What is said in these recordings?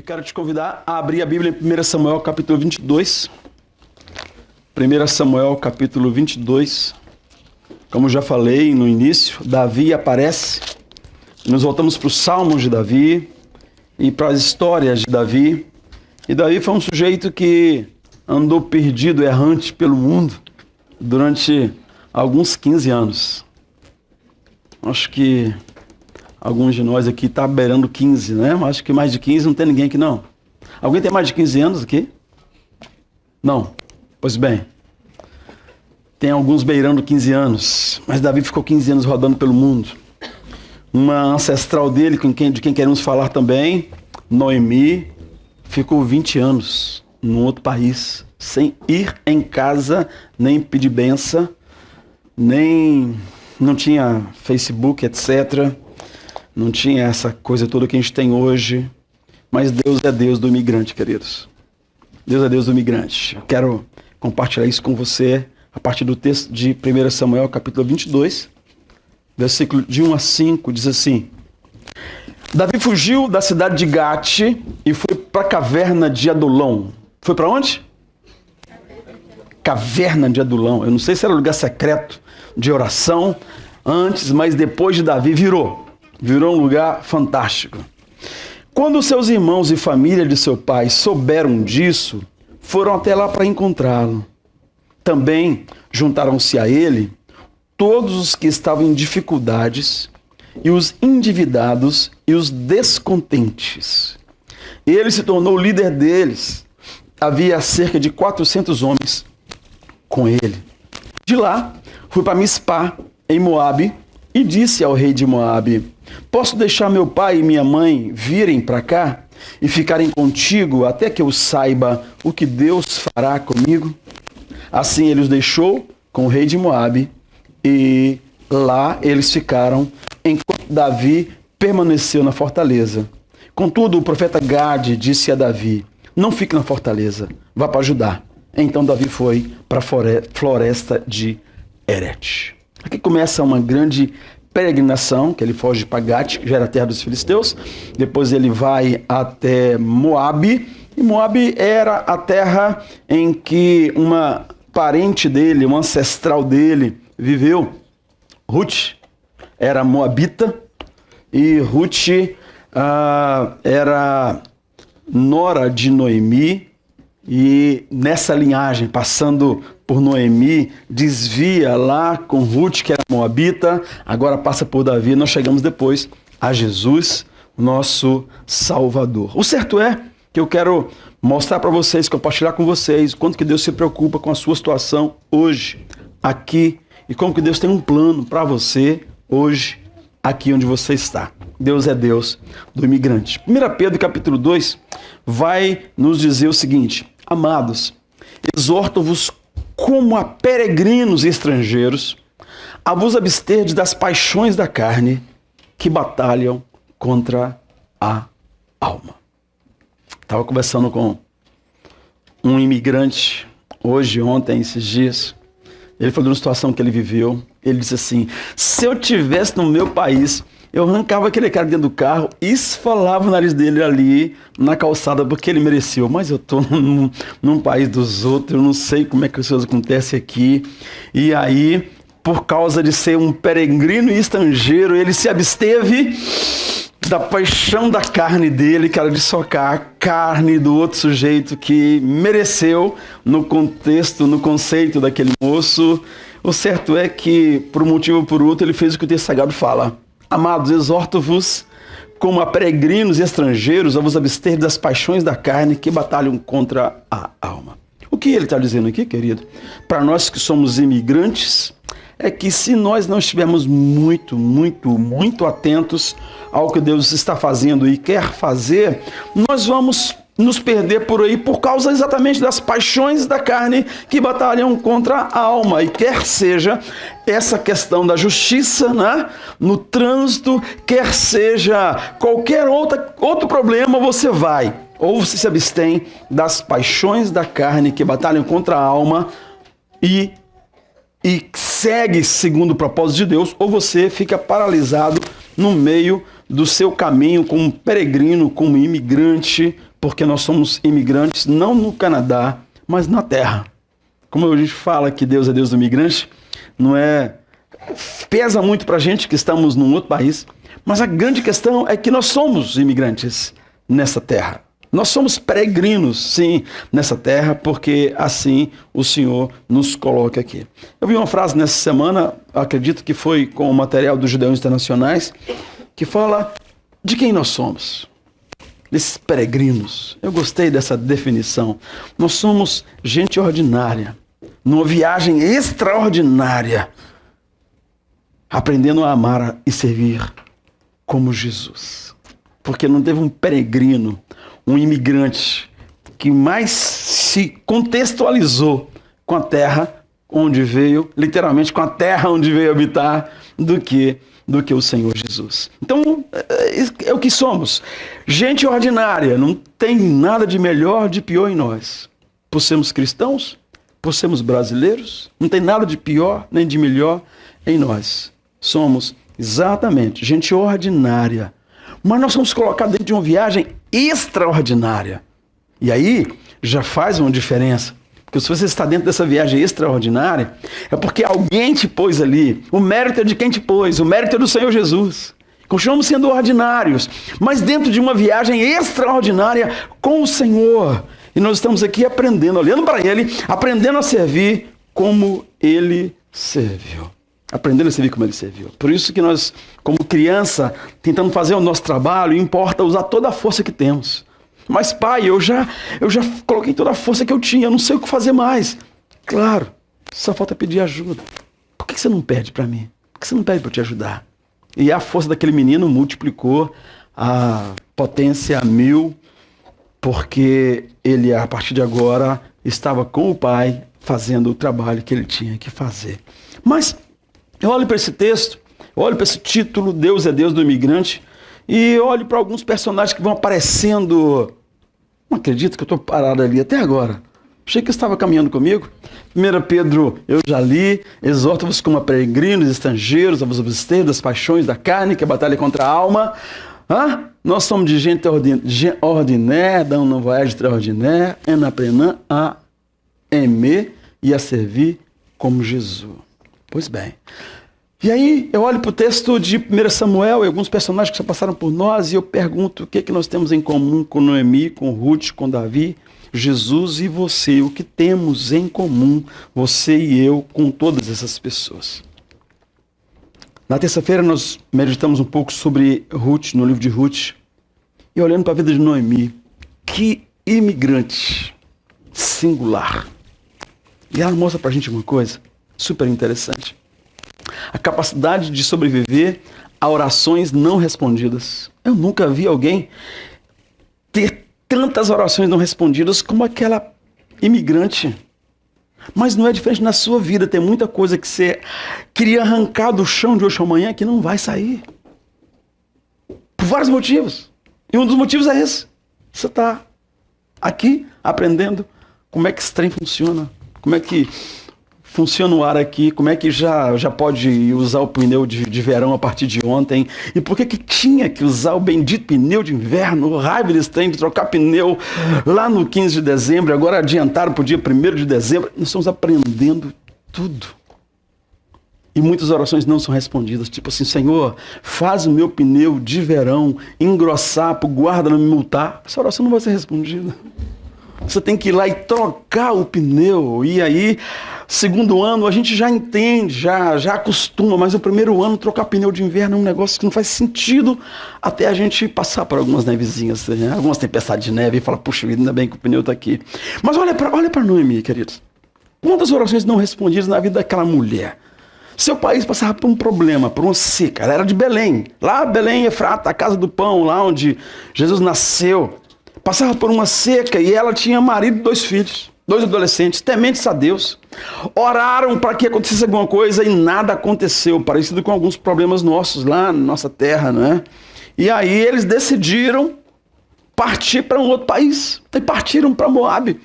E quero te convidar a abrir a Bíblia em 1 Samuel capítulo 22. 1 Samuel capítulo 22. Como já falei no início, Davi aparece. Nos voltamos para os Salmos de Davi e para as histórias de Davi. E Davi foi um sujeito que andou perdido, errante pelo mundo durante alguns 15 anos. Acho que alguns de nós aqui tá beirando 15, né? Acho que mais de 15 não tem ninguém aqui, não. Alguém tem mais de 15 anos aqui? Não. Pois bem. Tem alguns beirando 15 anos. Mas Davi ficou 15 anos rodando pelo mundo. Uma ancestral dele, de quem queremos falar também, Noemi, ficou 20 anos num outro país, sem ir em casa, nem pedir benção, não tinha Facebook, etc., não tinha essa coisa toda que a gente tem hoje, mas Deus é Deus do imigrante, queridos. Deus é Deus do imigrante. Eu quero compartilhar isso com você a partir do texto de 1 Samuel, capítulo 22, versículo de 1 a 5, diz assim: Davi fugiu da cidade de Gate e foi para a caverna de Adulão. Foi para onde? Caverna de Adulão. Eu não sei se era lugar secreto de oração antes, mas depois de Davi virou um lugar fantástico. Quando seus irmãos e família de seu pai souberam disso, foram até lá para encontrá-lo. Também juntaram-se a ele todos os que estavam em dificuldades, e os endividados e os descontentes. Ele se tornou o líder deles. Havia cerca de 400 homens com ele. De lá, fui para Mispá, em Moabe, e disse ao rei de Moabe: posso deixar meu pai e minha mãe virem para cá e ficarem contigo até que eu saiba o que Deus fará comigo? Assim ele os deixou com o rei de Moabe, e lá eles ficaram enquanto Davi permaneceu na fortaleza. Contudo, o profeta Gade disse a Davi: não fique na fortaleza, vá para Judá. Então Davi foi para a floresta de Herete. Aqui começa uma grande peregrinação, que ele foge para Gate, que já era a terra dos filisteus. Depois ele vai até Moabe, e Moabe era a terra em que uma parente dele, uma ancestral dele, viveu. Ruth era moabita, e Ruth era nora de Noemi, e nessa linhagem, passando por Noemi, desvia lá com Ruth, que era moabita, agora passa por Davi. Nós chegamos depois a Jesus, nosso Salvador. O certo é que eu quero mostrar para vocês, compartilhar com vocês, o quanto que Deus se preocupa com a sua situação hoje, aqui, e como que Deus tem um plano para você hoje, aqui onde você está. Deus é Deus do imigrante. 1 Pedro capítulo 2 vai nos dizer o seguinte: amados, exorto-vos como a peregrinos e estrangeiros a vos absterdes das paixões da carne que batalham contra a alma. Estava conversando com um imigrante ontem, esses dias. Ele falou de uma situação que ele viveu. Ele disse assim: se eu tivesse no meu país, eu arrancava aquele cara dentro do carro e esfolava o nariz dele ali na calçada, porque ele mereceu. Mas eu estou num país dos outros, eu não sei como é que as coisas acontecem aqui. E aí, por causa de ser um peregrino e estrangeiro, ele se absteve da paixão da carne dele, que era de socar a carne do outro sujeito que mereceu no contexto, no conceito daquele moço. O certo é que, por um motivo ou por outro, ele fez o que o texto sagrado fala: amados, exorto-vos como a peregrinos e estrangeiros a vos abster das paixões da carne que batalham contra a alma. O que ele está dizendo aqui, querido? Para nós que somos imigrantes, é que se nós não estivermos muito atentos ao que Deus está fazendo e quer fazer, nós vamos nos perder por aí por causa exatamente das paixões da carne que batalham contra a alma. E quer seja essa questão da justiça, né, no trânsito, quer seja qualquer outro problema, você vai, ou você se abstém das paixões da carne que batalham contra a alma e segue segundo o propósito de Deus, ou você fica paralisado no meio do seu caminho como peregrino, como imigrante porque nós somos imigrantes não no Canadá, mas na terra. Como a gente fala que Deus é Deus do imigrante, não é... Pesa muito para a gente que estamos num outro país, mas a grande questão é que nós somos imigrantes nessa terra. Nós somos peregrinos, sim, nessa terra, porque assim o Senhor nos coloca aqui. Eu vi uma frase nessa semana, acredito que foi com o material dos Judeus Internacionais, que fala de quem nós somos. Desses peregrinos. Eu gostei dessa definição. Nós somos gente ordinária, numa viagem extraordinária, aprendendo a amar e servir como Jesus. Porque não teve um peregrino, um imigrante, que mais se contextualizou com a terra onde veio, literalmente com a terra onde veio habitar, do que o Senhor Jesus. Então, é o que somos. Gente ordinária, não tem nada de melhor, de pior em nós. Por sermos cristãos, por sermos brasileiros, não tem nada de pior nem de melhor em nós. Somos exatamente gente ordinária. Mas nós somos colocados dentro de uma viagem extraordinária. E aí já faz uma diferença. Porque se você está dentro dessa viagem extraordinária, é porque alguém te pôs ali. O mérito é de quem te pôs, o mérito é do Senhor Jesus. Continuamos sendo ordinários, mas dentro de uma viagem extraordinária com o Senhor. E nós estamos aqui aprendendo, olhando para Ele, aprendendo a servir como Ele serviu. Aprendendo a servir como Ele serviu. Por isso que nós, como criança, tentando fazer o nosso trabalho, importa usar toda a força que temos. Mas pai, eu já coloquei toda a força que eu tinha, eu não sei o que fazer mais. Claro, só falta pedir ajuda. Por que você não pede para mim? Por que você não pede para eu te ajudar? E a força daquele menino multiplicou a potência a 1000, porque ele, a partir de agora, estava com o pai fazendo o trabalho que ele tinha que fazer. Mas eu olho para esse texto, eu olho para esse título, Deus é Deus do imigrante, e olho para alguns personagens que vão aparecendo. Não acredito que eu estou parado ali até agora. Achei que estava caminhando comigo. 1 Pedro, eu já li. Exorto-vos como a peregrinos, estrangeiros, a vos abster das paixões da carne, que é a batalha contra a alma. Nós somos de gente ordinária, dão uma voyage extraordinária, en apprenant a aimer e a servir como Jesus. Pois bem. E aí eu olho para o texto de 1 Samuel e alguns personagens que já passaram por nós e eu pergunto o que nós temos em comum com Noemi, com Ruth, com Davi, Jesus e você. O que temos em comum, você e eu, com todas essas pessoas. Na terça-feira nós meditamos um pouco sobre Ruth, no livro de Ruth, e olhando para a vida de Noemi, que imigrante singular. E ela mostra para a gente uma coisa super interessante. A capacidade de sobreviver a orações não respondidas. Eu nunca vi alguém ter tantas orações não respondidas como aquela imigrante. Mas não é diferente na sua vida. Tem muita coisa que você queria arrancar do chão de hoje ou amanhã que não vai sair. Por vários motivos. E um dos motivos é esse. Você está aqui aprendendo como é que esse trem funciona. Como é que funciona o ar aqui, como é que já pode usar o pneu de verão a partir de ontem, e por que tinha que usar o bendito pneu de inverno, o raiva eles têm de trocar pneu lá no 15 de dezembro, agora adiantaram para o dia 1º de dezembro, nós estamos aprendendo tudo. E muitas orações não são respondidas, tipo assim, Senhor, faz o meu pneu de verão engrossar para o guarda não me multar. Essa oração não vai ser respondida. Você tem que ir lá e trocar o pneu. E aí, segundo ano, a gente já entende, já acostuma. Mas o primeiro ano, trocar pneu de inverno é um negócio que não faz sentido até a gente passar por algumas nevezinhas, né? Algumas tempestades de neve e falar, puxa vida, ainda bem que o pneu está aqui. Mas olha para Noemi, queridos. Quantas orações não respondidas na vida daquela mulher? Seu país passava por um problema, por uma seca. Ela era de Belém. Lá, Belém, Efrata, a casa do pão, lá onde Jesus nasceu. Passava por uma seca e ela tinha marido e 2 filhos, 2 adolescentes, tementes a Deus. Oraram para que acontecesse alguma coisa e nada aconteceu, parecido com alguns problemas nossos lá na nossa terra, né? E aí eles decidiram partir para um outro país. E partiram para Moabe.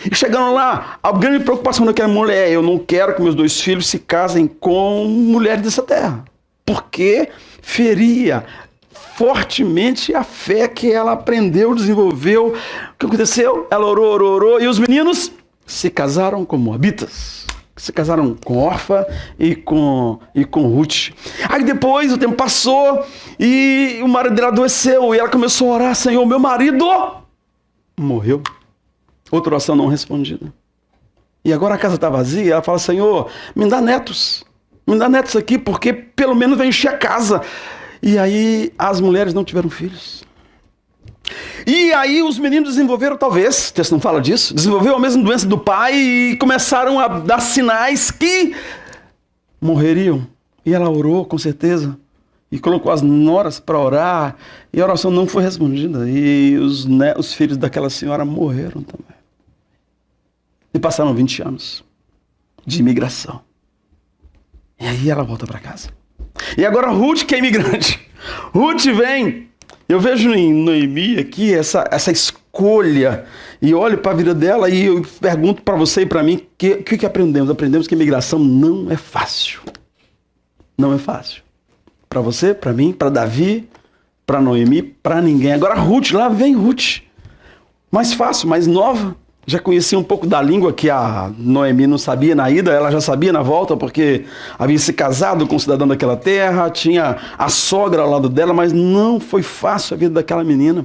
E chegando lá, a grande preocupação daquela mulher é: eu não quero que meus 2 filhos se casem com mulheres dessa terra. Porque fortemente a fé que ela aprendeu, desenvolveu. O que aconteceu? Ela orou, e os meninos se casaram com moabitas. Se casaram com Orfa e com Ruth. Aí depois o tempo passou e o marido dela adoeceu e ela começou a orar: Senhor, meu marido morreu. Outra oração não respondida. E agora a casa está vazia. Ela fala: Senhor, me dá netos aqui, porque pelo menos vai encher a casa. E aí as mulheres não tiveram filhos. E aí os meninos desenvolveram, talvez, o texto não fala disso, desenvolveram a mesma doença do pai e começaram a dar sinais que morreriam. E ela orou, com certeza, e colocou as noras para orar, e a oração não foi respondida. E os filhos daquela senhora morreram também. E passaram 20 anos de imigração. E aí ela volta para casa. E agora Ruth, que é imigrante. Ruth vem. Eu vejo em Noemi aqui essa escolha, e olho para a vida dela e eu pergunto para você e para mim, o que aprendemos? Aprendemos que a imigração não é fácil. Não é fácil. Para você, para mim, para Davi, para Noemi, para ninguém. Agora Ruth, lá vem Ruth. Mais fácil, mais nova. Já conhecia um pouco da língua que a Noemi não sabia na ida, ela já sabia na volta, porque havia se casado com um cidadão daquela terra, tinha a sogra ao lado dela, mas não foi fácil a vida daquela menina.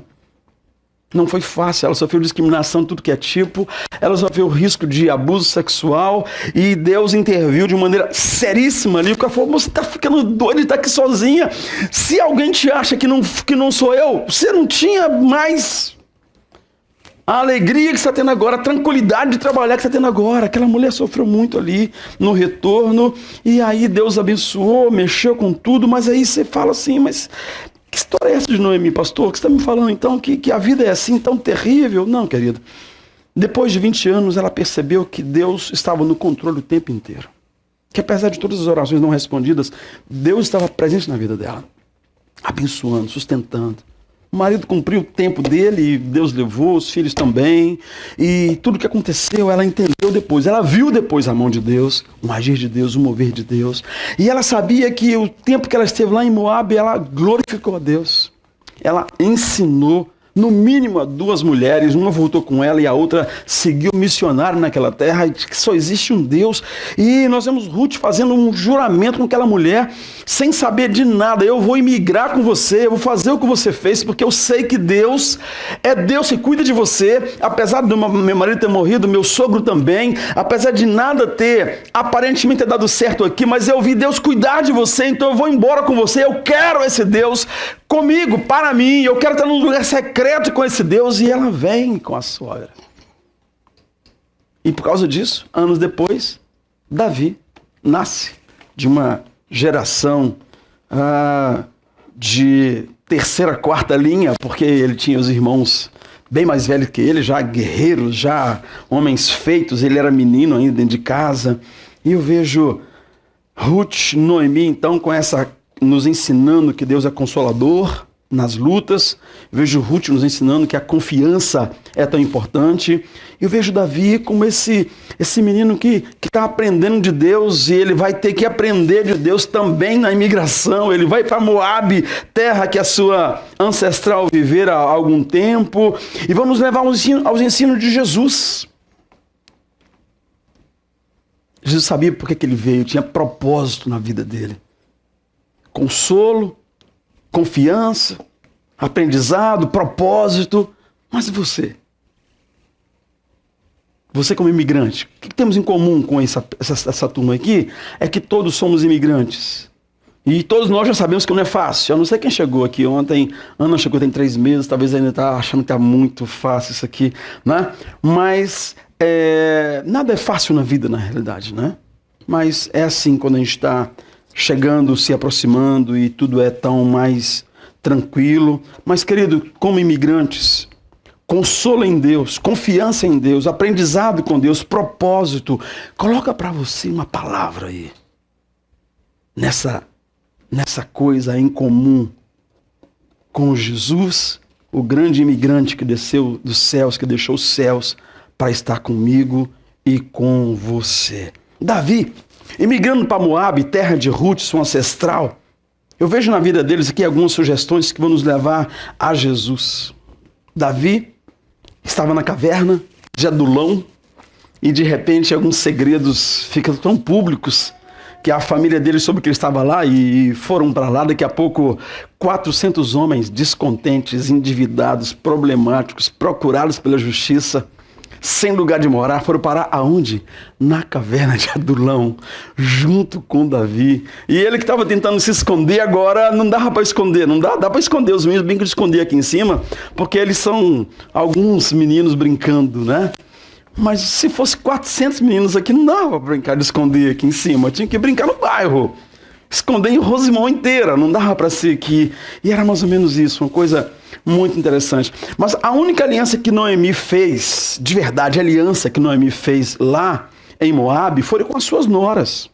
Não foi fácil, ela sofreu discriminação de tudo que é tipo, ela sofreu o risco de abuso sexual, e Deus interviu de maneira seríssima ali, porque ela falou: você está ficando doida de estar aqui sozinha, se alguém te acha que não sou eu, você não tinha mais a alegria que você está tendo agora, a tranquilidade de trabalhar que você está tendo agora. Aquela mulher sofreu muito ali no retorno, e aí Deus abençoou, mexeu com tudo, mas aí você fala assim: mas que história é essa de Noemi, pastor? Que você está me falando então que a vida é assim tão terrível? Não, querido. Depois de 20 anos, ela percebeu que Deus estava no controle o tempo inteiro. Que apesar de todas as orações não respondidas, Deus estava presente na vida dela, abençoando, sustentando. O marido cumpriu o tempo dele e Deus levou, os filhos também. E tudo que aconteceu, ela entendeu depois. Ela viu depois a mão de Deus, um agir de Deus, um mover de Deus. E ela sabia que o tempo que ela esteve lá em Moabe, ela glorificou a Deus. Ela ensinou, no mínimo, a 2 mulheres. Uma voltou com ela e a outra seguiu missionário naquela terra. E que só existe um Deus. E nós vemos Ruth fazendo um juramento com aquela mulher, sem saber de nada: eu vou imigrar com você, eu vou fazer o que você fez, porque eu sei que Deus é Deus que cuida de você. Apesar do meu marido ter morrido, meu sogro também, apesar de nada ter aparentemente dado certo aqui, mas eu vi Deus cuidar de você, então eu vou embora com você. Eu quero esse Deus comigo, para mim, eu quero estar num lugar secreto com esse Deus. E ela vem com a sogra. E por causa disso, anos depois, Davi nasce de uma geração de terceira, quarta linha, porque ele tinha os irmãos bem mais velhos que ele, já guerreiros, já homens feitos. Ele era menino ainda dentro de casa. E eu vejo Ruth, Noemi, então, com essa, nos ensinando que Deus é consolador nas lutas. Eu vejo Ruth nos ensinando que a confiança é tão importante. Eu vejo Davi como esse menino que está aprendendo de Deus, e ele vai ter que aprender de Deus também na imigração. Ele vai para Moabe, terra que a sua ancestral vivera há algum tempo, e vamos levar aos ensinos de Jesus. Jesus sabia por que ele veio, tinha propósito na vida dele. Consolo, confiança, aprendizado, propósito. Mas você? Você como imigrante, o que temos em comum com essa turma aqui? É que todos somos imigrantes. E todos nós já sabemos que não é fácil. Eu não sei quem chegou aqui ontem. Ana chegou tem 3 meses, talvez ainda está achando que está muito fácil isso aqui, né? Mas nada é fácil na vida, na realidade, né? Mas é assim quando a gente está chegando, se aproximando, e tudo é tão mais tranquilo. Mas, querido, como imigrantes, consolo em Deus, confiança em Deus, aprendizado com Deus, propósito. Coloca para você uma palavra aí, nessa coisa em comum com Jesus, o grande imigrante que desceu dos céus, que deixou os céus para estar comigo e com você. Davi, imigrando para Moabe, terra de Ruth, sua ancestral, Eu vejo na vida deles aqui algumas sugestões que vão nos levar a Jesus. Davi estava na caverna de Adulão e de repente alguns segredos ficam tão públicos que a família dele soube que ele estava lá e foram para lá. Daqui a pouco 400 homens descontentes, endividados, problemáticos, procurados pela justiça, sem lugar de morar, foram parar aonde? Na caverna de Adulão, junto com Davi. E ele que estava tentando se esconder agora, não dava para esconder, dá para esconder, os meninos brincam de esconder aqui em cima, porque eles são alguns meninos brincando, né? Mas se fosse 400 meninos aqui, não dava para brincar de esconder aqui em cima, tinha que brincar no bairro, esconder em Rosimão inteira, não dava para ser aqui. E era mais ou menos isso, uma coisa muito interessante. Mas a única aliança que Noemi fez, de verdade, a aliança que Noemi fez lá em Moabe, foi com as suas noras.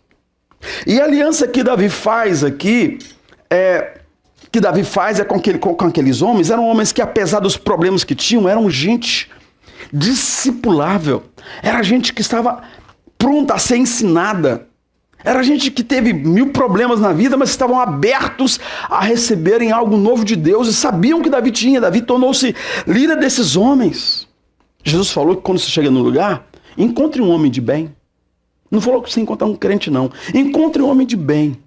E a aliança que Davi faz aqui, com aqueles homens, eram homens que, apesar dos problemas que tinham, eram gente discipulável. Era gente que estava pronta a ser ensinada. Era gente que teve 1000 problemas na vida, mas estavam abertos a receberem algo novo de Deus e sabiam que Davi tinha. Davi tornou-se líder desses homens. Jesus falou que quando você chega no lugar, encontre um homem de bem. Não falou que você encontrar um crente, não. Encontre um homem de bem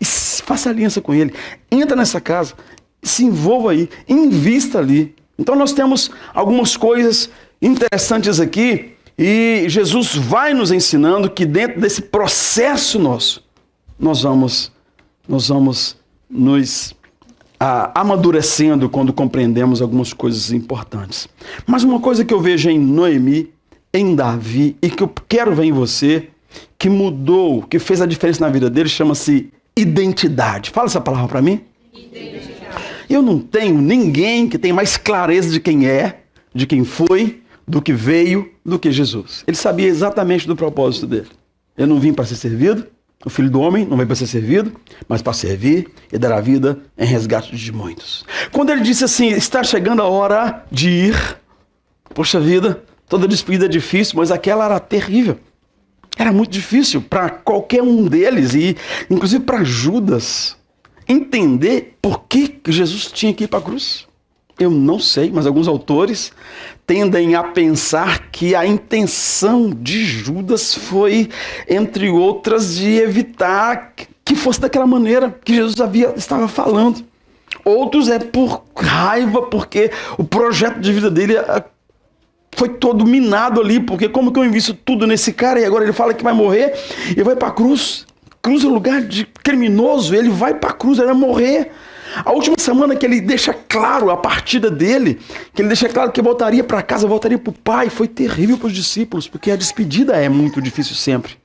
e faça aliança com ele. Entra nessa casa, se envolva aí, invista ali. Então nós temos algumas coisas interessantes aqui. E Jesus vai nos ensinando que dentro desse processo nós vamos nos amadurecendo quando compreendemos algumas coisas importantes. Mas uma coisa que eu vejo em Noemi, em Davi, e que eu quero ver em você, que mudou, que fez a diferença na vida dele, chama-se identidade. Fala essa palavra para mim. Identidade. Eu não tenho ninguém que tenha mais clareza de quem é, de quem foi, do que veio, do que Jesus. Ele sabia exatamente do propósito dele. Eu não vim para ser servido, o Filho do Homem não veio para ser servido, mas para servir e dar a vida em resgate de muitos. Quando ele disse assim, está chegando a hora de ir, poxa vida, toda despedida é difícil, mas aquela era terrível. Era muito difícil para qualquer um deles, e inclusive para Judas, entender por que Jesus tinha que ir para a cruz. Eu não sei, mas alguns autores tendem a pensar que a intenção de Judas foi, entre outras, de evitar que fosse daquela maneira que Jesus estava falando. Outros é por raiva, porque o projeto de vida dele foi todo minado ali, porque como que eu invisto tudo nesse cara e agora ele fala que vai morrer e vai para a cruz? Cruz é lugar de criminoso, ele vai para a cruz, ele vai morrer. A última semana que ele deixa claro a partida dele, que ele deixa claro que voltaria para casa, voltaria para o Pai, foi terrível para os discípulos, porque a despedida é muito difícil sempre.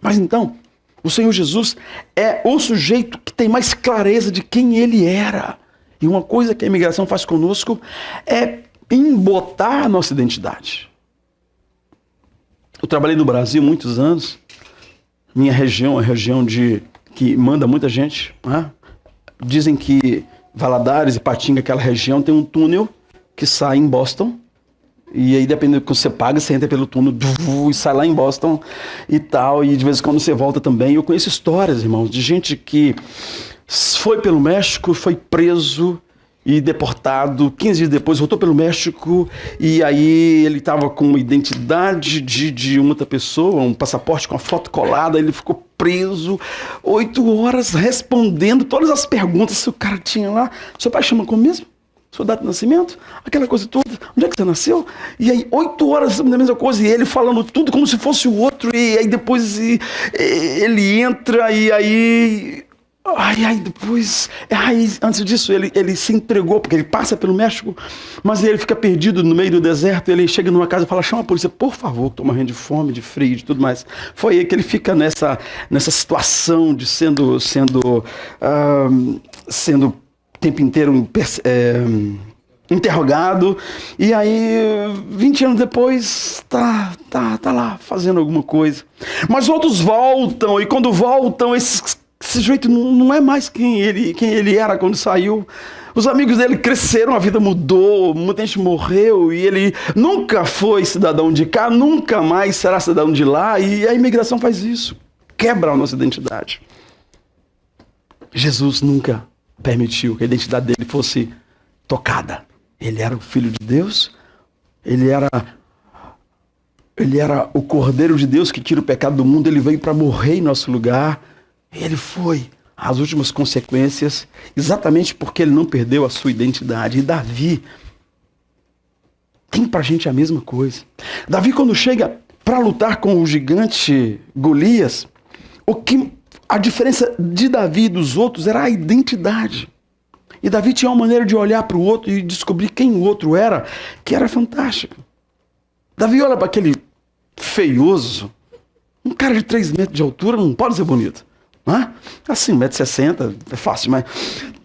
Mas então, o Senhor Jesus é o sujeito que tem mais clareza de quem ele era. E uma coisa que a imigração faz conosco é embotar a nossa identidade. Eu trabalhei no Brasil muitos anos, minha região é a região que manda muita gente, né? Dizem que Valadares e Patinga, aquela região, tem um túnel que sai em Boston. E aí, dependendo do que você paga, você entra pelo túnel e sai lá em Boston e tal. E de vez em quando você volta também. Eu conheço histórias, irmãos, de gente que foi pelo México, foi preso e deportado. 15 dias depois voltou pelo México e aí ele estava com uma identidade de uma outra pessoa, um passaporte com a foto colada, ele ficou preso 8 horas respondendo todas as perguntas que o cara tinha lá. Seu pai chama como mesmo? Sua data de nascimento? Aquela coisa toda. Onde é que você nasceu? E aí 8 horas da mesma coisa, e ele falando tudo como se fosse o outro, e aí depois ele entra e aí... depois, antes disso, ele se entregou, porque ele passa pelo México, mas ele fica perdido no meio do deserto, ele chega numa casa e fala, chama a polícia, por favor, estou morrendo de fome, de frio, de tudo mais. Foi aí que ele fica nessa situação de sendo o tempo inteiro interrogado, e aí 20 anos depois tá lá fazendo alguma coisa. Mas outros voltam, e quando voltam, esse sujeito não é mais quem ele era quando saiu. Os amigos dele cresceram, a vida mudou, muita gente morreu e ele nunca foi cidadão de cá, nunca mais será cidadão de lá. E a imigração faz isso, quebra a nossa identidade. Jesus nunca permitiu que a identidade dele fosse tocada. Ele era o Filho de Deus, ele era o Cordeiro de Deus que tira o pecado do mundo, ele veio para morrer em nosso lugar. Ele foi às últimas consequências, exatamente porque ele não perdeu a sua identidade. E Davi tem pra gente a mesma coisa. Davi, quando chega para lutar com o gigante Golias, a diferença de Davi e dos outros era a identidade. E Davi tinha uma maneira de olhar para o outro e descobrir quem o outro era, que era fantástica. Davi olha para aquele feioso, um cara de 3 metros de altura não pode ser bonito. Né? Assim, 1,60 m é fácil, mas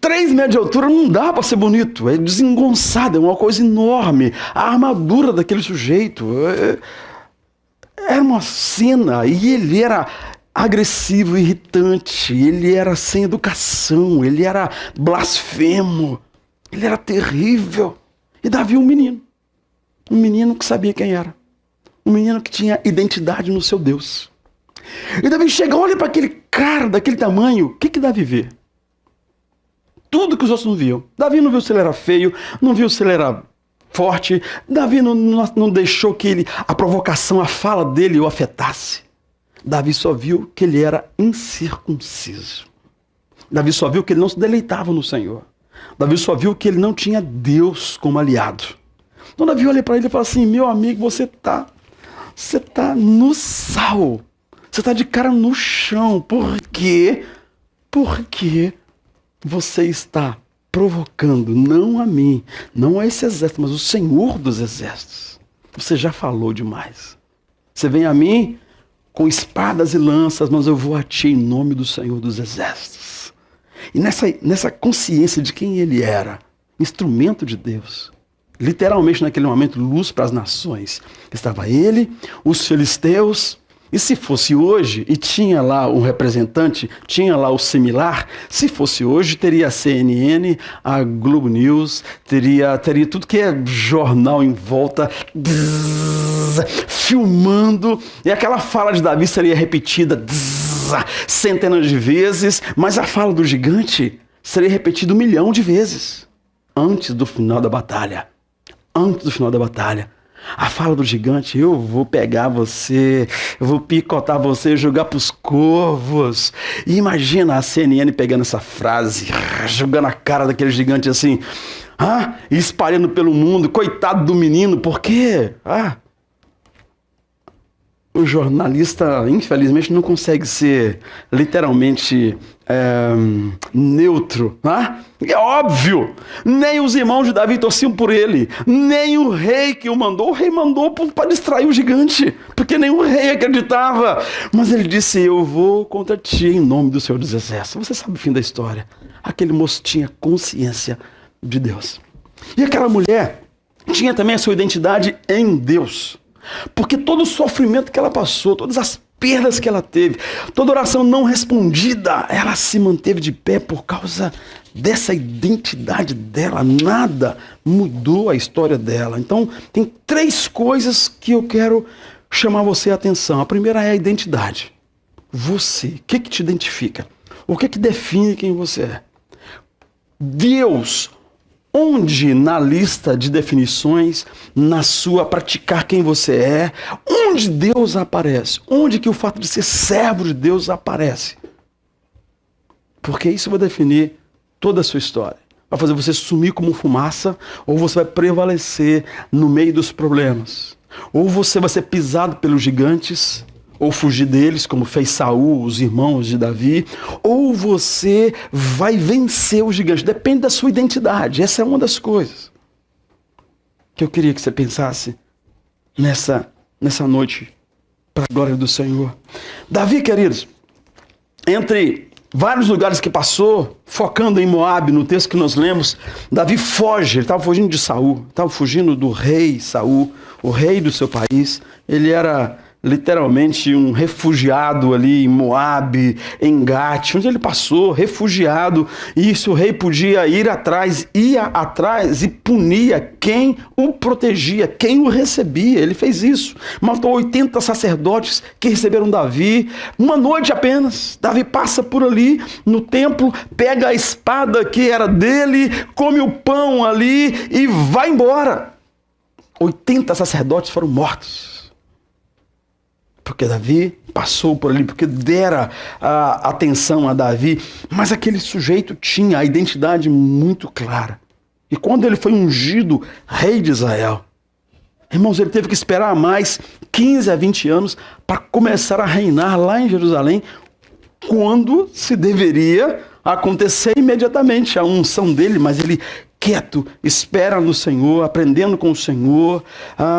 3 metros de altura não dá para ser bonito. É desengonçado, é uma coisa enorme. A armadura daquele sujeito era uma cena, e ele era agressivo, irritante, ele era sem educação, ele era blasfemo, ele era terrível. E Davi, um menino que sabia quem era, um menino que tinha identidade no seu Deus. E Davi chega, olha para aquele cara daquele tamanho, o que Davi vê? Tudo que os outros não viam. Davi não viu se ele era feio, não viu se ele era forte. Davi não deixou que a provocação, a fala dele o afetasse. Davi só viu que ele era incircunciso. Davi só viu que ele não se deleitava no Senhor. Davi só viu que ele não tinha Deus como aliado. Então Davi olha para ele e fala assim: meu amigo, você tá no sal. Você tá de cara no chão. Por quê? Porque você está provocando não a mim, não a esse exército, mas o Senhor dos exércitos. Você já falou demais. Você vem a mim com espadas e lanças, mas eu vou a ti em nome do Senhor dos exércitos. E nessa consciência de quem ele era, instrumento de Deus, literalmente naquele momento, luz para as nações, estava ele, os filisteus. E se fosse hoje, e tinha lá um representante, tinha lá o similar, se fosse hoje, teria a CNN, a Globo News, teria tudo que é jornal em volta, filmando, e aquela fala de Davi seria repetida centenas de vezes, mas a fala do gigante seria repetida 1 milhão de vezes, antes do final da batalha. Antes do final da batalha. A fala do gigante: eu vou pegar você, eu vou picotar você, jogar pros corvos. E imagina a CNN pegando essa frase, jogando a cara daquele gigante assim, e espalhando pelo mundo. Coitado do menino, por quê? O jornalista, infelizmente, não consegue ser literalmente neutro. É óbvio, nem os irmãos de Davi torciam por ele, nem o rei que o mandou. O rei mandou para distrair o gigante, porque nem o rei acreditava. Mas ele disse: eu vou contra ti em nome do Senhor dos Exércitos. Você sabe o fim da história. Aquele moço tinha consciência de Deus. E aquela mulher tinha também a sua identidade em Deus. Porque todo o sofrimento que ela passou, todas as perdas que ela teve, toda oração não respondida, ela se manteve de pé por causa dessa identidade dela. Nada mudou a história dela. Então, tem 3 coisas que eu quero chamar você a atenção. A primeira é a identidade. Você, o que te identifica? O que define quem você é? Deus. Onde na lista de definições, na sua praticar quem você é, onde Deus aparece? Onde que o fato de ser servo de Deus aparece? Porque isso vai definir toda a sua história. Vai fazer você sumir como fumaça, ou você vai prevalecer no meio dos problemas. Ou você vai ser pisado pelos gigantes, ou fugir deles, como fez Saul, os irmãos de Davi, ou você vai vencer o gigante. Depende da sua identidade. Essa é uma das coisas que eu queria que você pensasse nessa noite, para a glória do Senhor. Davi, queridos, entre vários lugares que passou, focando em Moabe, no texto que nós lemos, Davi foge. Ele estava fugindo de Saul, estava fugindo do rei Saul, o rei do seu país. Ele era literalmente um refugiado ali em Moabe, em Gate, onde ele passou, refugiado, e isso o rei podia ir atrás, ia atrás e punia quem o protegia, quem o recebia. Ele fez isso, matou 80 sacerdotes que receberam Davi, uma noite apenas. Davi passa por ali no templo, pega a espada que era dele, come o pão ali e vai embora. 80 sacerdotes foram mortos. Porque Davi passou por ali, porque dera a atenção a Davi. Mas aquele sujeito tinha a identidade muito clara. E quando ele foi ungido rei de Israel, irmãos, ele teve que esperar mais 15 a 20 anos para começar a reinar lá em Jerusalém, quando se deveria acontecer imediatamente a unção dele, mas ele quieto, espera no Senhor, aprendendo com o Senhor,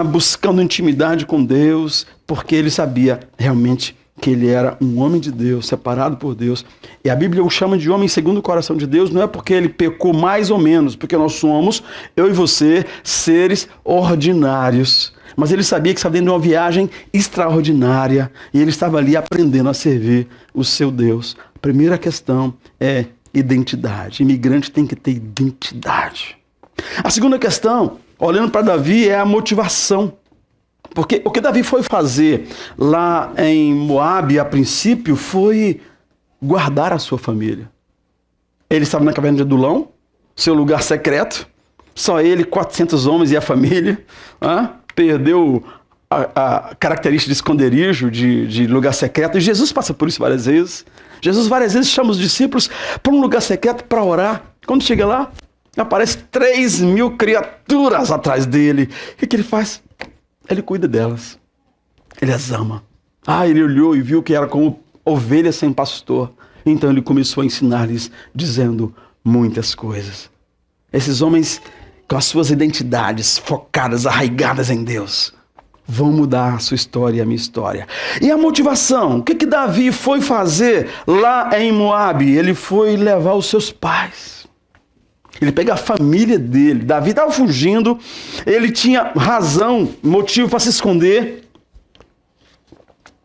buscando intimidade com Deus, porque ele sabia realmente que ele era um homem de Deus, separado por Deus. E a Bíblia o chama de homem segundo o coração de Deus, não é porque ele pecou mais ou menos, porque nós somos, eu e você, seres ordinários. Mas ele sabia que estava dentro de uma viagem extraordinária e ele estava ali aprendendo a servir o seu Deus. A primeira questão é identidade. Imigrante tem que ter identidade. A segunda questão, olhando para Davi, é a motivação. Porque o que Davi foi fazer lá em Moabe, a princípio, foi guardar a sua família. Ele estava na caverna de Adulão, seu lugar secreto, só ele, 400 homens e a família, perdeu a característica de esconderijo, de lugar secreto, e Jesus passa por isso várias vezes. Jesus várias vezes chama os discípulos para um lugar secreto para orar. Quando chega lá, aparece 3.000 criaturas atrás dele. O que ele faz? Ele cuida delas. Ele as ama. Ele olhou e viu que era como ovelha sem pastor. Então ele começou a ensinar-lhes, dizendo muitas coisas. Esses homens com as suas identidades focadas, arraigadas em Deus, vão mudar a sua história e a minha história. E a motivação? O que Davi foi fazer lá em Moabe? Ele foi levar os seus pais. Ele pega a família dele. Davi estava fugindo. Ele tinha razão, motivo para se esconder.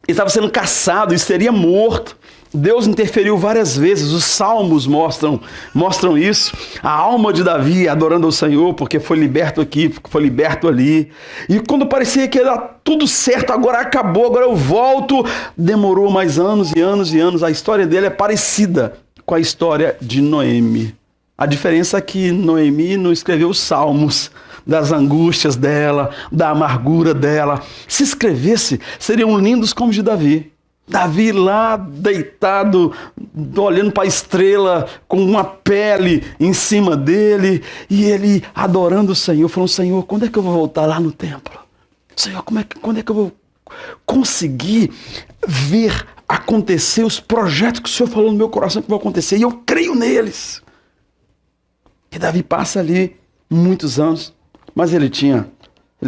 Ele estava sendo caçado e seria morto. Deus interferiu várias vezes, os salmos mostram isso. A alma de Davi adorando ao Senhor, porque foi liberto aqui, porque foi liberto ali. E quando parecia que era tudo certo, agora acabou, agora eu volto, demorou mais anos e anos e anos. A história dele é parecida com a história de Noemi. A diferença é que Noemi não escreveu os salmos das angústias dela, da amargura dela. Se escrevesse, seriam lindos como os de Davi. Davi lá deitado, olhando para a estrela, com uma pele em cima dele, e ele adorando o Senhor, falando: Senhor, quando é que eu vou voltar lá no templo? Senhor, quando é que eu vou conseguir ver acontecer os projetos que o Senhor falou no meu coração que vão acontecer? E eu creio neles. Que Davi passa ali muitos anos, mas ele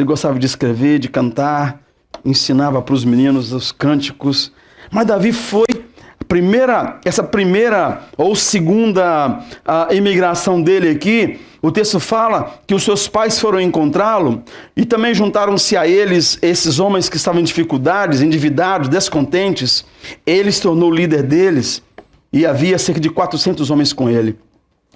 gostava de escrever, de cantar, ensinava para os meninos os cânticos. Mas Davi foi essa primeira ou segunda imigração dele aqui. O texto fala que os seus pais foram encontrá-lo e também juntaram-se a eles esses homens que estavam em dificuldades, endividados, descontentes. Ele se tornou o líder deles e havia cerca de 400 homens com ele.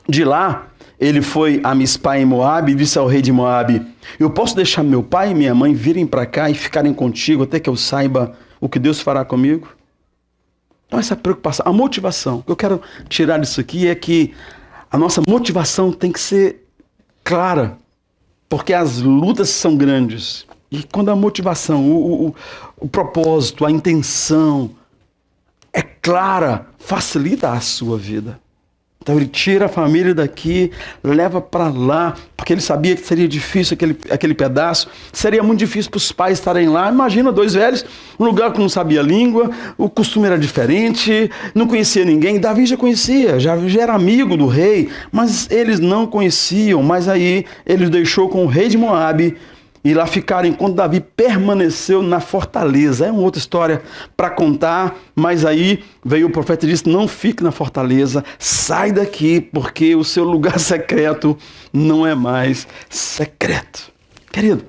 De lá, ele foi a Mispa em Moabe e disse ao rei de Moabe: eu posso deixar meu pai e minha mãe virem para cá e ficarem contigo até que eu saiba o que Deus fará comigo? Então essa preocupação, a motivação que eu quero tirar disso aqui é que a nossa motivação tem que ser clara, porque as lutas são grandes. E quando a motivação, o propósito, a intenção é clara, facilita a sua vida. Então ele tira a família daqui, leva para lá, porque ele sabia que seria difícil aquele pedaço. Seria muito difícil para os pais estarem lá. Imagina, 2 velhos, um lugar que não sabia a língua, o costume era diferente, não conhecia ninguém. Davi já conhecia, já era amigo do rei, mas eles não conheciam. Mas aí ele deixou com o rei de Moabe e lá ficaram enquanto Davi permaneceu na fortaleza. É uma outra história para contar, mas aí veio o profeta e disse: não fique na fortaleza, sai daqui, porque o seu lugar secreto não é mais secreto. Querido,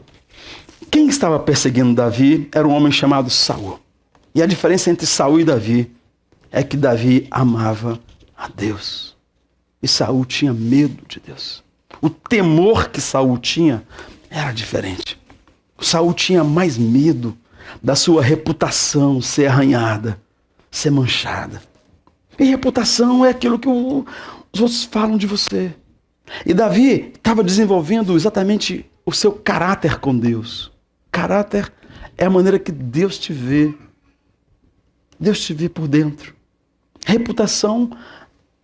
Quem estava perseguindo Davi era um homem chamado Saul. E a diferença entre Saul e Davi é que Davi amava a Deus. E Saul tinha medo de Deus. O temor que Saul tinha era diferente. Saul tinha mais medo da sua reputação ser arranhada, ser manchada. E reputação é aquilo que os outros falam de você. E Davi estava desenvolvendo exatamente o seu caráter com Deus. Caráter é a maneira que Deus te vê. Deus te vê por dentro. Reputação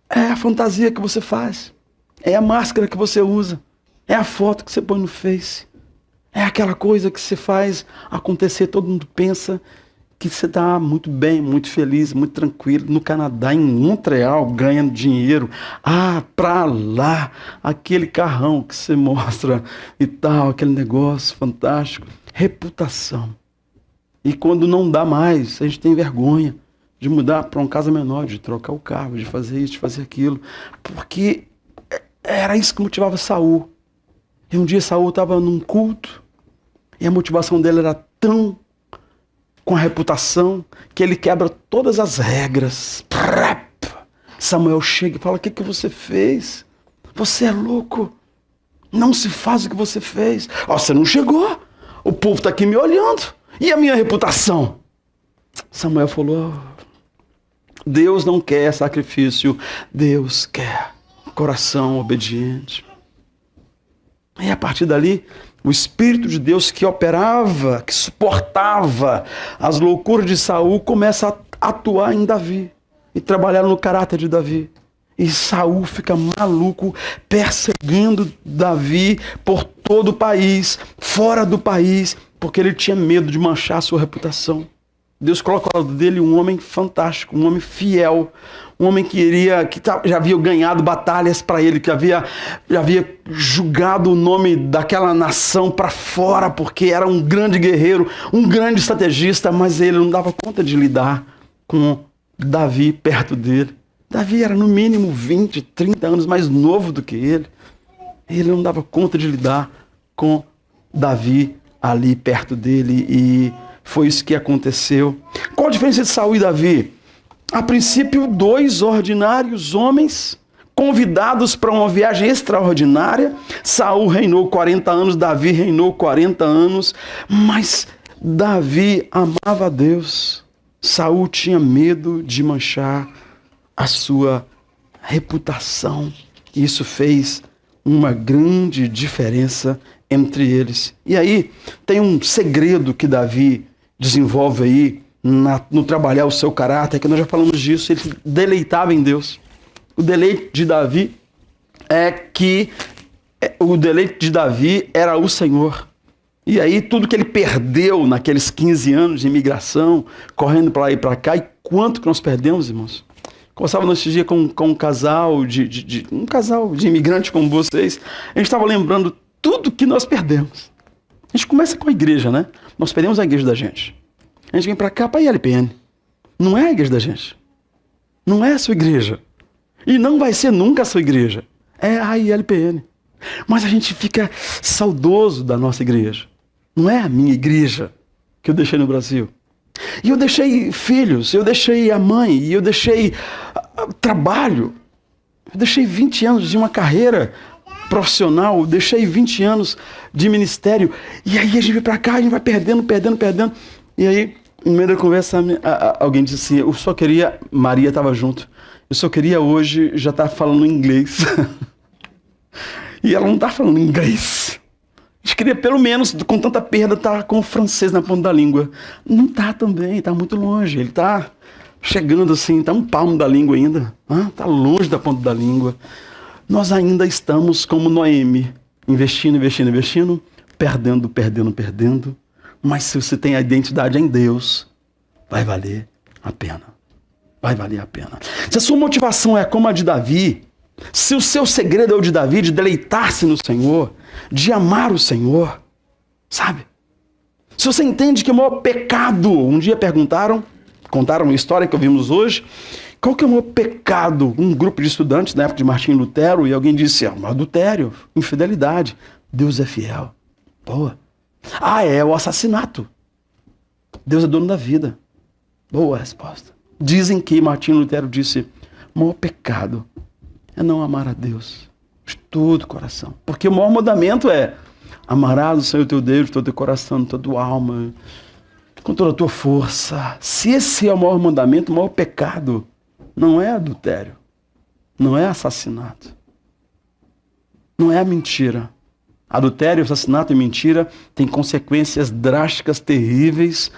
é a fantasia que você faz. É a máscara que você usa. É a foto que você põe no Face. É aquela coisa que você faz acontecer, todo mundo pensa que você está muito bem, muito feliz, muito tranquilo. No Canadá, em Montreal, ganhando dinheiro. Pra lá, aquele carrão que você mostra e tal, aquele negócio fantástico. Reputação. E quando não dá mais, a gente tem vergonha de mudar para uma casa menor, de trocar o carro, de fazer isso, de fazer aquilo. Porque era isso que motivava Saul. E um dia Saul estava num culto, e a motivação dele era tão com a reputação que ele quebra todas as regras. Samuel chega e fala: o que você fez? Você é louco. Não se faz o que você fez. Você não chegou. O povo está aqui me olhando. E a minha reputação? Samuel falou: Deus não quer sacrifício. Deus quer coração obediente. E a partir dali, o Espírito de Deus que operava, que suportava as loucuras de Saul, começa a atuar em Davi e trabalhar no caráter de Davi. E Saul fica maluco, perseguindo Davi por todo o país, fora do país, porque ele tinha medo de manchar a sua reputação. Deus coloca ao lado dele um homem fantástico, um homem fiel, um homem que já havia ganhado batalhas para ele, que já havia julgado o nome daquela nação para fora, porque era um grande guerreiro, um grande estrategista, mas ele não dava conta de lidar com Davi perto dele. Davi era no mínimo 20, 30 anos mais novo do que ele. Ele não dava conta de lidar com Davi ali perto dele, e foi isso que aconteceu. Qual a diferença de Saul e Davi? A princípio, dois ordinários homens convidados para uma viagem extraordinária. Saul reinou 40 anos, Davi reinou 40 anos, mas Davi amava a Deus. Saul tinha medo de manchar a sua reputação. Isso fez uma grande diferença entre eles. E aí tem um segredo que Davi desenvolve aí no trabalhar o seu caráter, que nós já falamos disso. Ele se deleitava em Deus. O deleite de Davi era o Senhor. E aí tudo que ele perdeu naqueles 15 anos de imigração, correndo para lá e para cá, e quanto que nós perdemos, irmãos? Conversava nesse dia com um casal de imigrantes como vocês. A gente estava lembrando tudo que nós perdemos. A gente começa com a igreja, né? Nós perdemos a igreja da gente. A gente vem para cá, para a ILPN. Não é a igreja da gente. Não é a sua igreja. E não vai ser nunca a sua igreja. É a ILPN. Mas a gente fica saudoso da nossa igreja. Não é a minha igreja que eu deixei no Brasil. E eu deixei filhos, eu deixei a mãe, e eu deixei trabalho. Eu deixei 20 anos de uma carreira profissional, eu deixei 20 anos de ministério. E aí a gente vem pra cá, a gente vai perdendo. E aí, no meio da conversa, alguém disse assim: eu só queria, Maria estava junto, eu só queria hoje já estar falando inglês. E ela não está falando inglês. A gente queria, pelo menos, com tanta perda, estar com o francês na ponta da língua. Não está também, está muito longe. Ele está chegando assim, está um palmo da língua ainda. Está longe da ponta da língua. Nós ainda estamos como Noemi, investindo, perdendo. Mas se você tem a identidade em Deus, vai valer a pena. Vai valer a pena. Se a sua motivação é como a de Davi, se o seu segredo é o de Davi, de deleitar-se no Senhor, de amar o Senhor, sabe? Se você entende que o maior pecado, um dia contaram uma história que ouvimos hoje, qual que é o maior pecado? Um grupo de estudantes na época de Martim Lutero, e alguém disse: adultério, infidelidade. Deus é fiel. Boa. É o assassinato. Deus é dono da vida. Boa resposta. Dizem que Martinho Lutero disse, o maior pecado é não amar a Deus de todo o coração. Porque o maior mandamento é amarás o Senhor teu Deus de todo o teu coração, de toda a tua alma, com toda a tua força. Se esse é o maior mandamento, o maior pecado não é adultério, não é assassinato, não é a mentira. Adultério, assassinato e mentira têm consequências drásticas, terríveis,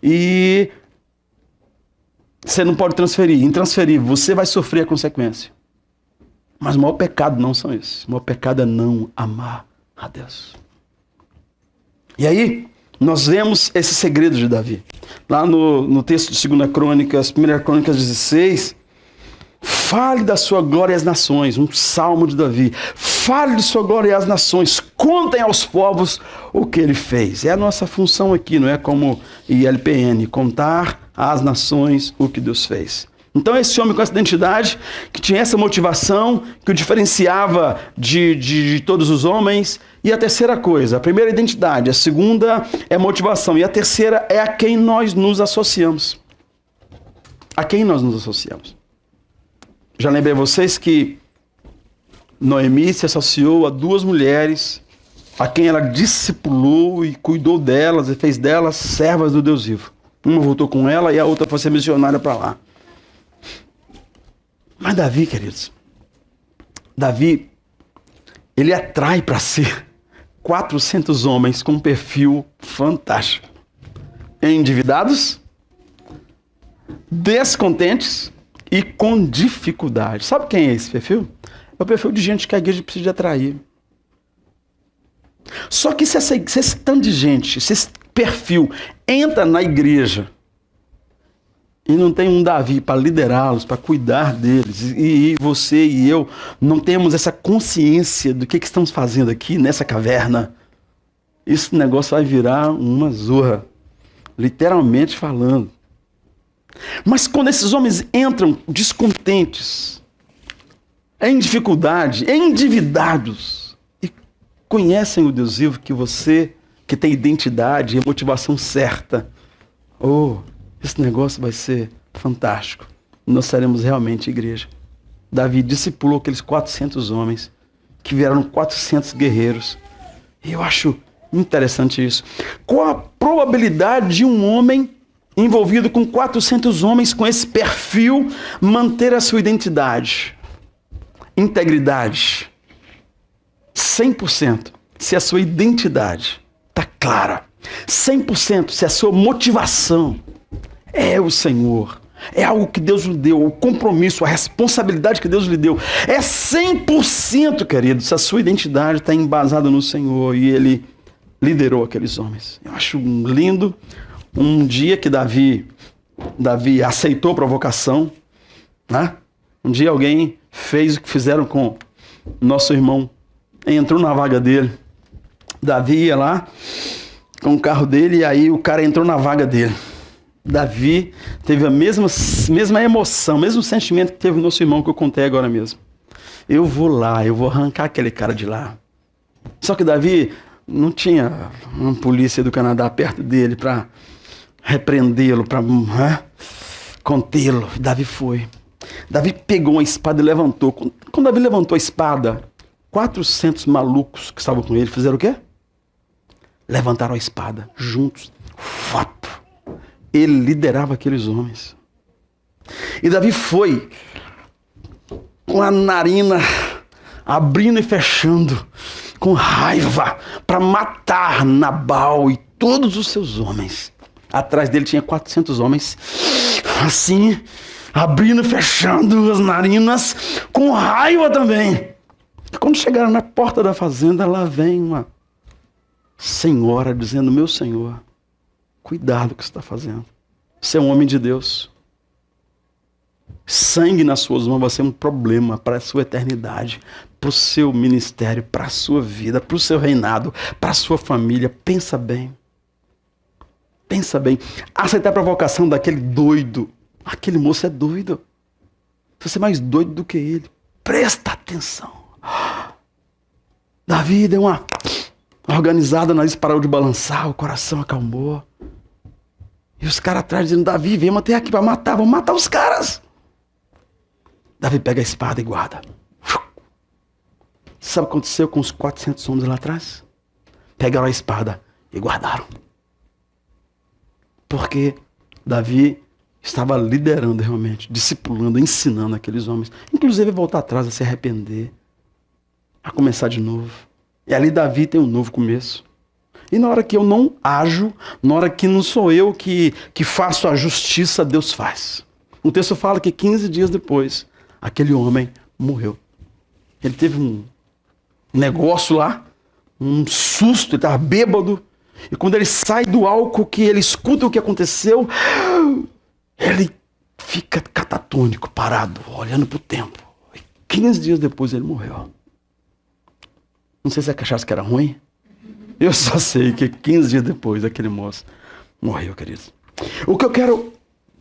e você não pode transferir. Intransferível, você vai sofrer a consequência. Mas o maior pecado não são esses. O maior pecado é não amar a Deus. E aí, nós vemos esse segredo de Davi. Lá no texto de 2 Crônicas, 1 Crônicas 16, fale da sua glória às nações, um salmo de Davi. Fale de sua glória às nações, contem aos povos o que ele fez. É a nossa função aqui, não é como ILPN, contar às nações o que Deus fez. Então esse homem com essa identidade, que tinha essa motivação, que o diferenciava de todos os homens. E a terceira coisa, a primeira identidade, a segunda é motivação, e a terceira é a quem nós nos associamos. A quem nós nos associamos. Já lembrei a vocês que Noemi se associou a duas mulheres a quem ela discipulou e cuidou delas e fez delas servas do Deus vivo. Uma voltou com ela e a outra foi ser missionária para lá. Mas Davi, queridos, Davi, ele atrai para si 400 homens com um perfil fantástico. Endividados, descontentes e com dificuldade. Sabe quem é esse perfil? É o perfil de gente que a igreja precisa de atrair. Só que se esse tanto de gente, se esse perfil entra na igreja e não tem um Davi para liderá-los, para cuidar deles, e você e eu não temos essa consciência do que estamos fazendo aqui nessa caverna, esse negócio vai virar uma zorra, literalmente falando. Mas quando esses homens entram descontentes, em dificuldade, endividados, e conhecem o Deus vivo, que você, que tem identidade e motivação certa, esse negócio vai ser fantástico. Nós seremos realmente igreja. Davi discipulou aqueles 400 homens, que vieram 400 guerreiros. E eu acho interessante isso. Qual a probabilidade de um homem envolvido com 400 homens com esse perfil manter a sua identidade? Integridade. 100%. Se a sua identidade está clara. 100% se a sua motivação é o Senhor, é algo que Deus lhe deu, o compromisso, a responsabilidade que Deus lhe deu. É 100%, querido, se a sua identidade está embasada no Senhor e Ele liderou aqueles homens. Eu acho lindo um dia que Davi aceitou a provocação, né? Um dia alguém fez o que fizeram com nosso irmão, entrou na vaga dele. Davi ia lá com o carro dele e aí o cara entrou na vaga dele. Davi teve a mesma emoção, mesmo sentimento que teve o nosso irmão que eu contei agora mesmo. Eu vou lá, eu vou arrancar aquele cara de lá. Só que Davi não tinha uma polícia do Canadá perto dele para repreendê-lo, para contê-lo. Davi foi. Davi pegou uma espada e levantou. Quando Davi levantou a espada, 400 malucos que estavam com ele fizeram o quê? Levantaram a espada juntos. Fato. Ele liderava aqueles homens. E Davi foi com a narina abrindo e fechando, com raiva, para matar Nabal e todos os seus homens. Atrás dele tinha 400 homens, assim, abrindo e fechando as narinas, com raiva também. E quando chegaram na porta da fazenda, lá vem uma senhora dizendo: meu senhor, cuidado com o que você está fazendo. Você é um homem de Deus. Sangue nas suas mãos vai ser um problema para a sua eternidade, para o seu ministério, para a sua vida, para o seu reinado, para a sua família. Pensa bem. Pensa bem. Aceitar a provocação daquele doido. Aquele moço é doido. Você é mais doido do que ele. Presta atenção. Davi deu uma organizado, o nariz parou de balançar, o coração acalmou. E os caras atrás dizendo, Davi, vem até aqui para matar, vamos matar os caras. Davi pega a espada e guarda. Sabe o que aconteceu com os 400 homens lá atrás? Pegaram a espada e guardaram. Porque Davi estava liderando realmente, discipulando, ensinando aqueles homens. Inclusive voltar atrás, a se arrepender, a começar de novo. E ali Davi tem um novo começo. E na hora que eu não ajo, na hora que não sou eu que faço a justiça, Deus faz. O texto fala que 15 dias depois, aquele homem morreu. Ele teve um negócio lá, um susto, ele estava bêbado. E quando ele sai do álcool, que ele escuta o que aconteceu, ele fica catatônico, parado, olhando para o tempo. E 15 dias depois ele morreu. Não sei se é que achasse que era ruim. Eu só sei que 15 dias depois aquele moço morreu, queridos. O que eu quero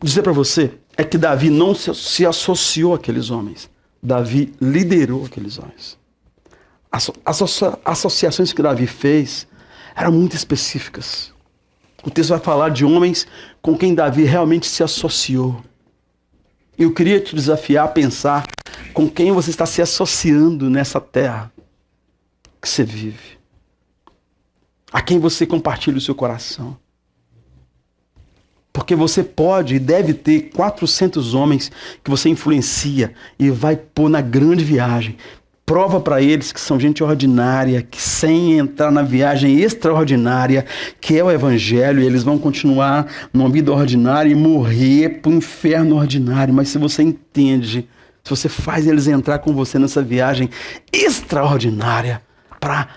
dizer para você é que Davi não se associou àqueles homens. Davi liderou aqueles homens. As associações que Davi fez eram muito específicas. O texto vai falar de homens com quem Davi realmente se associou. Eu queria te desafiar a pensar com quem você está se associando nessa terra que você vive. A quem você compartilha o seu coração. Porque você pode e deve ter 400 homens que você influencia e vai pôr na grande viagem. Prova para eles que são gente ordinária, que sem entrar na viagem extraordinária, que é o evangelho, e eles vão continuar numa vida ordinária e morrer para o inferno ordinário. Mas se você entende, se você faz eles entrar com você nessa viagem extraordinária para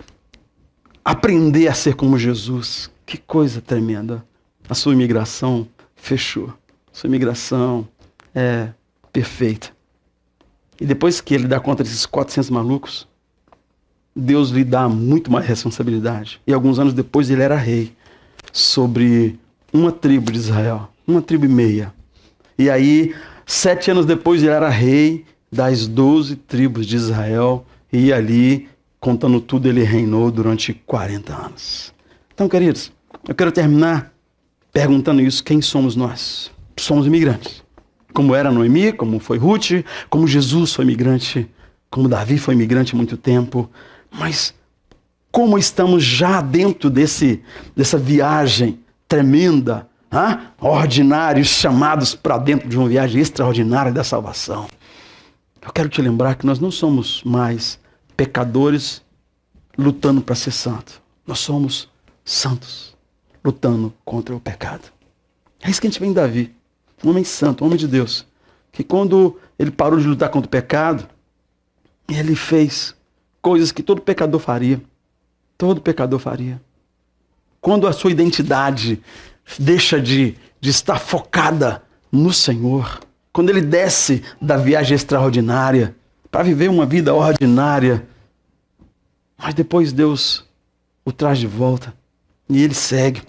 aprender a ser como Jesus, que coisa tremenda. A sua imigração fechou. Sua imigração é perfeita. E depois que ele dá conta desses 400 malucos, Deus lhe dá muito mais responsabilidade. E alguns anos depois ele era rei sobre uma tribo de Israel, uma tribo e meia. E aí, 7 anos depois ele era rei das 12 tribos de Israel. E ali, contando tudo, ele reinou durante 40 anos. Então, queridos, eu quero terminar perguntando isso: quem somos nós? Somos imigrantes. Como era Noemi, como foi Ruth, como Jesus foi imigrante, como Davi foi imigrante há muito tempo. Mas como estamos já dentro dessa viagem tremenda, ordinários chamados para dentro de uma viagem extraordinária da salvação. Eu quero te lembrar que nós não somos mais pecadores lutando para ser santo. Nós somos santos lutando contra o pecado. É isso que a gente vê em Davi. Um homem santo, um homem de Deus, que quando ele parou de lutar contra o pecado, ele fez coisas que todo pecador faria. Todo pecador faria. Quando a sua identidade deixa de estar focada no Senhor, quando ele desce da viagem extraordinária para viver uma vida ordinária, mas depois Deus o traz de volta e ele segue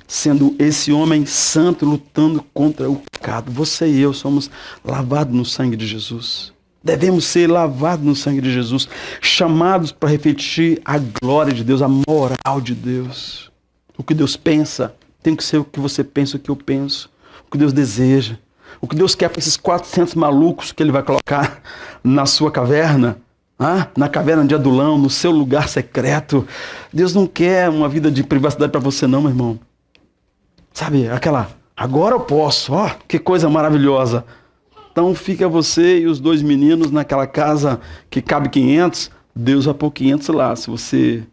sendo esse homem santo lutando contra o pecado. Você e eu somos lavados no sangue de Jesus. Devemos ser lavados no sangue de Jesus, chamados para refletir a glória de Deus, a moral de Deus. O que Deus pensa tem que ser o que você pensa, o que eu penso. O que Deus deseja. O que Deus quer para esses 400 malucos que Ele vai colocar na sua caverna, na caverna de Adulão, no seu lugar secreto. Deus não quer uma vida de privacidade para você não, meu irmão. Sabe, agora eu posso, que coisa maravilhosa. Então fica você e os 2 meninos naquela casa que cabe 500, Deus vai pôr 500 lá, se você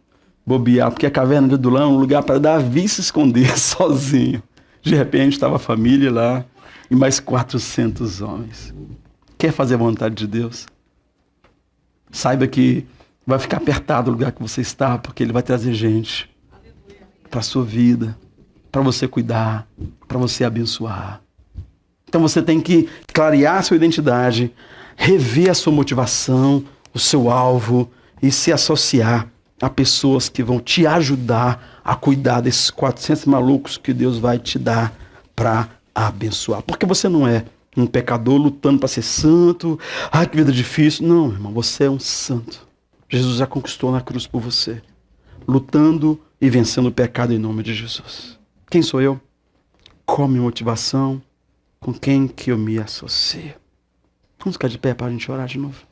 bobear, porque a caverna de Adulão é um lugar para Davi se esconder sozinho. De repente estava a família lá e mais 400 homens. Quer fazer a vontade de Deus? Saiba que vai ficar apertado o lugar que você está, porque Ele vai trazer gente para a sua vida, para você cuidar, para você abençoar. Então você tem que clarear a sua identidade, rever a sua motivação, o seu alvo e se associar a pessoas que vão te ajudar a cuidar desses 400 malucos que Deus vai te dar para abençoar. Porque você não é um pecador lutando para ser santo. Que vida difícil. Não, irmão, você é um santo. Jesus já conquistou na cruz por você. lutando e vencendo o pecado em nome de Jesus. Quem sou eu? Qual a minha motivação? Com quem que eu me associo? Vamos ficar de pé para a gente orar de novo.